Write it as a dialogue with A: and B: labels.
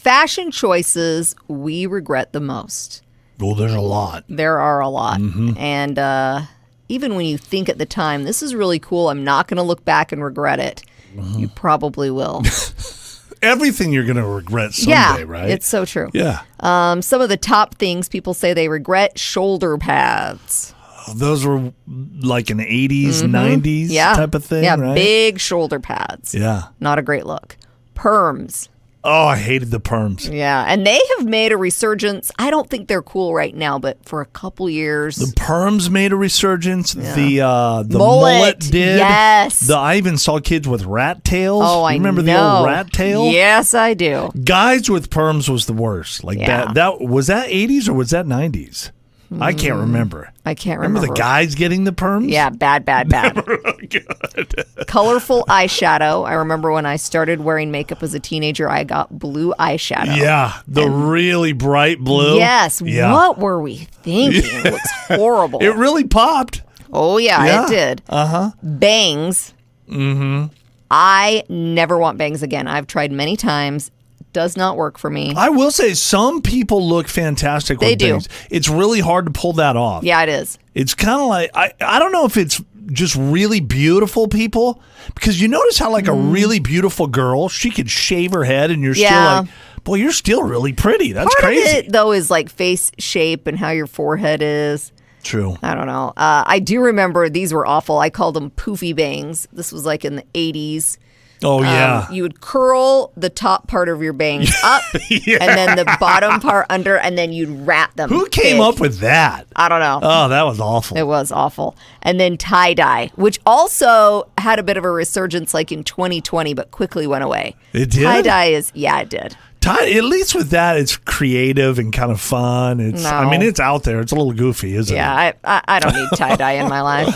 A: Fashion choices we regret the most.
B: Well, there's a lot.
A: There are a lot.
B: Mm-hmm.
A: And even when you think at the time, this is really cool, I'm not going to look back and regret it.
B: Mm-hmm.
A: You probably will.
B: Everything you're going to regret someday, right?
A: It's so true.
B: Yeah.
A: Some of the top things people say they regret: shoulder pads.
B: Those were like an 80s, 90s type of thing,
A: Yeah,
B: right?
A: big shoulder pads.
B: Yeah.
A: Not a great look. Perms.
B: Oh, I hated the perms.
A: Yeah, and they have made a resurgence. I don't think they're cool right now, but for a couple years.
B: The perms made a resurgence. The mullet did.
A: Yes.
B: I even saw kids with rat tails.
A: Oh, I
B: remember
A: know.
B: the old rat tail?
A: Yes, I do.
B: Guys with perms was the worst. Like
A: Yeah.
B: that was that 80s or was that 90s? I can't remember.
A: I can't remember.
B: Remember the guys getting the perms?
A: Yeah, bad.
B: Good.
A: Colorful eyeshadow. I remember when I started wearing makeup as a teenager, I got blue eyeshadow.
B: Yeah, the really bright blue.
A: Yes.
B: Yeah.
A: What were we thinking? It looks horrible.
B: It really popped.
A: Oh, yeah, it did.
B: Uh-huh.
A: Bangs. Mm-hmm. I never want bangs again. I've tried many times. Does not work for me.
B: I will say some people look fantastic
A: They
B: with
A: do.
B: bangs. It's really hard to pull that off.
A: Yeah, it is.
B: It's kind of like, I don't know if it's just really beautiful people, because you notice how like a really beautiful girl, she could shave her head and you're still like, boy, you're still really pretty. That's
A: Part
B: crazy.
A: of it, though, is like face shape and how your forehead is.
B: True.
A: I don't know. I do remember these were awful. I called them poofy bangs. This was like in the 80s.
B: Oh, yeah.
A: You would curl the top part of your bangs up
B: Yeah.
A: and then the bottom part under, and then you'd wrap them.
B: Who came
A: big.
B: up with that?
A: I don't know.
B: Oh, that was awful.
A: It was awful. And then tie-dye, which also had a bit of a resurgence like in 2020, but quickly went away.
B: It did?
A: Tie-dye is, yeah, it did.
B: At least with that, it's creative and kind of fun. I mean, it's out there. It's a little goofy, isn't it?
A: Yeah, I don't need tie-dye in my life.